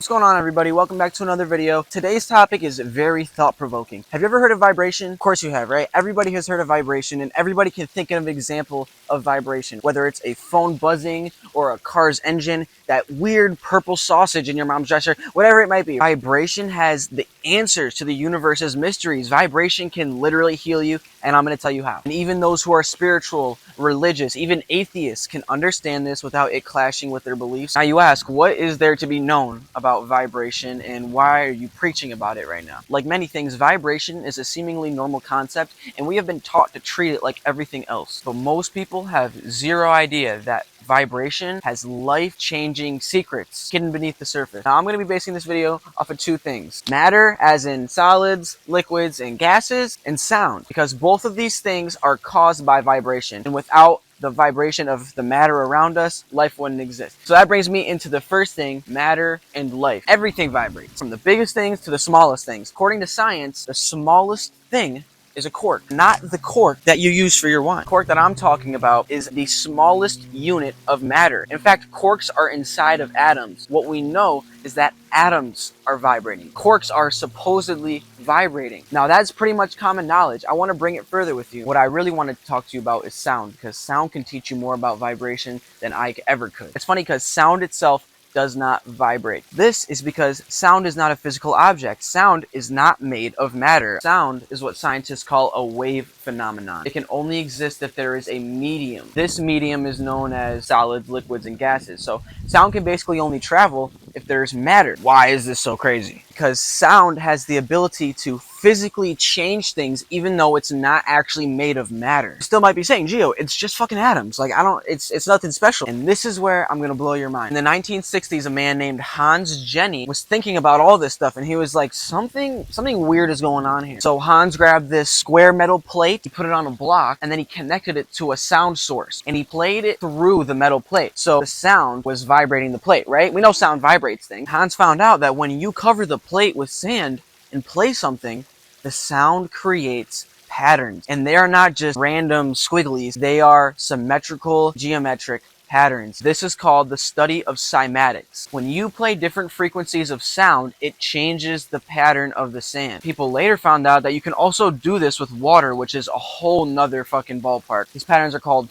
What's going on, everybody? Welcome back to another video. Today's topic is very thought-provoking. Have you ever heard of vibration? Of course you have, right? Everybody has heard of vibration, and everybody can think of an example of vibration, whether it's a phone buzzing or a car's engine, that weird purple sausage in your mom's dresser, whatever it might be. Vibration has the answers to the universe's mysteries. Vibration can literally heal you, and I'm going to tell you how. And even those who are spiritual, religious, even atheists can understand this without it clashing with their beliefs. Now you ask, what is there to be known about vibration, and why are you preaching about it right now? Like many things, vibration is a seemingly normal concept, and we have been taught to treat it like everything else. But most people have zero idea that vibration has life-changing secrets hidden beneath the surface. Now I'm going to be basing this video off of two things: matter, as in solids, liquids, and gases, and sound, because both of these things are caused by vibration, and without the vibration of the matter around us, life wouldn't exist. So that brings me into the first thing: matter and life. Everything vibrates, from the biggest things to the smallest things. According to science, the smallest thing is a cork, not the cork that you use for your wine. The cork that I'm talking about is the smallest unit of matter. In fact, corks are inside of atoms. What we know is that atoms are vibrating. Corks are supposedly vibrating. Now that's pretty much common knowledge. I want to bring it further with you. What I really wanted to talk to you about is sound, because sound can teach you more about vibration than I ever could. It's funny because sound itself does not vibrate. This is because sound is not a physical object. Sound is not made of matter. Sound is what scientists call a wave phenomenon. It can only exist if there is a medium. This medium is known as solids, liquids, and gases. So sound can basically only travel if there's matter. Why is this so crazy? Because sound has the ability to physically change things even though it's not actually made of matter. You still might be saying, Gio, it's just fucking atoms. Like, it's nothing special. And this is where I'm gonna blow your mind. In the 1960s, a man named Hans Jenny was thinking about all this stuff, and he was like, something weird is going on here. So Hans grabbed this square metal plate, he put it on a block, and then he connected it to a sound source, and he played it through the metal plate. So the sound was vibrating the plate, right? We know sound vibrates things. Hans found out that when you cover the plate with sand and play something, the sound creates patterns. And they are not just random squigglies, they are symmetrical, geometric patterns. This is called the study of cymatics. When you play different frequencies of sound, it changes the pattern of the sand. People later found out that you can also do this with water, which is a whole nother fucking ballpark. These patterns are called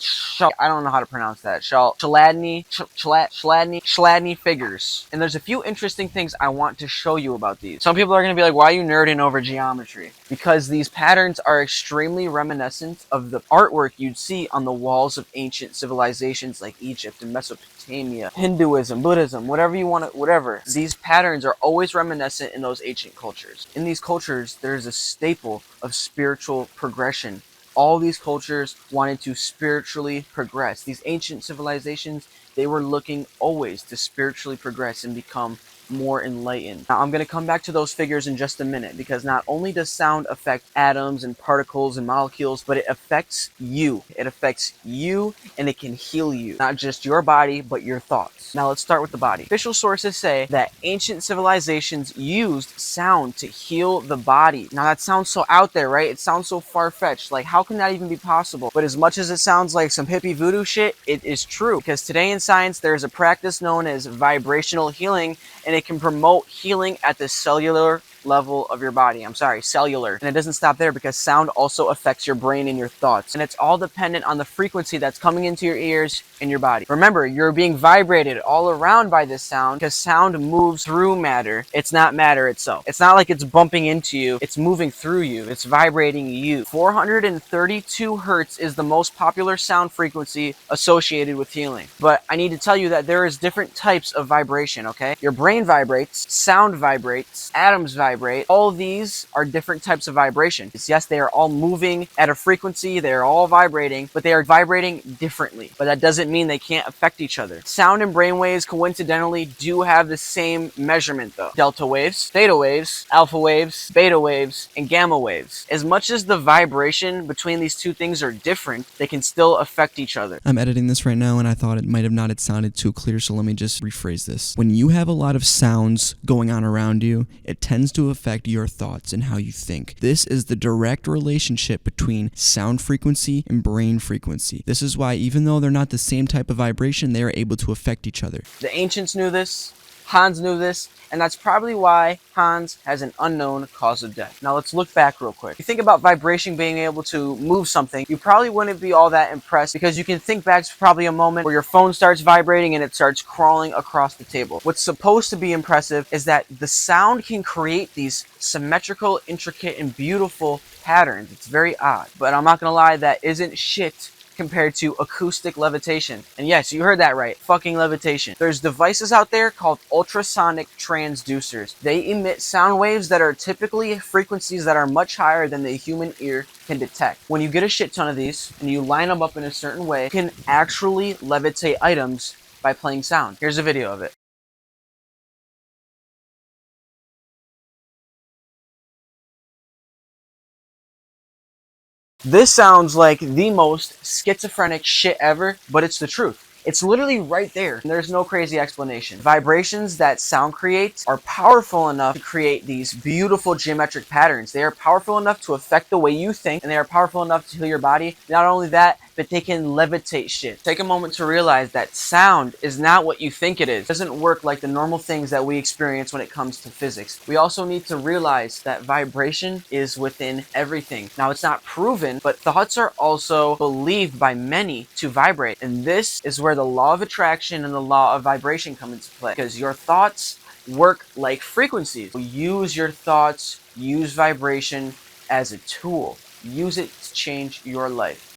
I don't know how to pronounce that. Chladni figures. And there's a few interesting things I want to show you about these. Some people are going to be like, why are you nerding over geometry? Because these patterns are extremely reminiscent of the artwork you'd see on the walls of ancient civilizations like Egypt and Mesopotamia, Hinduism, Buddhism, whatever you want to, whatever. These patterns are always reminiscent in those ancient cultures. In these cultures, there's a staple of spiritual progression. All these cultures wanted to spiritually progress. These ancient civilizations, they were looking always to spiritually progress and become more enlightened. Now I'm going to come back to those figures in just a minute, because not only does sound affect atoms and particles and molecules, but it affects you. It affects you, and it can heal you. Not just your body, but your thoughts. Now let's start with the body. Official sources say that ancient civilizations used sound to heal the body. Now that sounds so out there, right? It sounds so far-fetched. Like, how can that even be possible? But as much as it sounds like some hippie voodoo shit, it is true. Because today in science, there's a practice known as vibrational healing, and it can promote healing at the cellular level of your body. I'm sorry, cellular. And it doesn't stop there, because sound also affects your brain and your thoughts. And it's all dependent on the frequency that's coming into your ears and your body. Remember, you're being vibrated all around by this sound, because sound moves through matter. It's not matter itself. It's not like it's bumping into you. It's moving through you. It's vibrating you. 432 hertz is the most popular sound frequency associated with healing. But I need to tell you that there is different types of vibration, okay? Your brain vibrates, sound vibrates, atoms vibrate. All these are different types of vibration. Yes, they are all moving at a frequency, they are all vibrating, but they are vibrating differently. But that doesn't mean they can't affect each other. Sound and brain waves coincidentally do have the same measurement though. Delta waves, theta waves, alpha waves, beta waves, and gamma waves. As much as the vibration between these two things are different, they can still affect each other. I'm editing this right now, and I thought it might have not sounded too clear, so let me just rephrase this. When you have a lot of sounds going on around you, it tends to affect your thoughts and how you think. This is the direct relationship between sound frequency and brain frequency. This is why, even though they're not the same type of vibration, they are able to affect each other. The ancients knew this. Hans knew this, and that's probably why Hans has an unknown cause of death. Now let's look back real quick. If you think about vibration being able to move something, you probably wouldn't be all that impressed because you can think back to probably a moment where your phone starts vibrating and it starts crawling across the table. What's supposed to be impressive is that the sound can create these symmetrical, intricate, and beautiful patterns. It's very odd, but I'm not gonna lie, that isn't shit compared to acoustic levitation. And yes, you heard that right, fucking levitation. There's devices out there called ultrasonic transducers. They emit sound waves that are typically frequencies that are much higher than the human ear can detect. When you get a shit ton of these and you line them up in a certain way, you can actually levitate items by playing sound. Here's a video of it. This sounds like the most schizophrenic shit ever, but it's the truth. It's literally right there. There's no crazy explanation. Vibrations that sound creates are powerful enough to create these beautiful geometric patterns. They are powerful enough to affect the way you think, and they are powerful enough to heal your body. Not only that, but they can levitate shit. Take a moment to realize that sound is not what you think it is. It doesn't work like the normal things that we experience when it comes to physics. We also need to realize that vibration is within everything. Now, it's not proven, but thoughts are also believed by many to vibrate. And this is where the law of attraction and the law of vibration come into play. Because your thoughts work like frequencies. Use your thoughts, use vibration as a tool. Use it to change your life.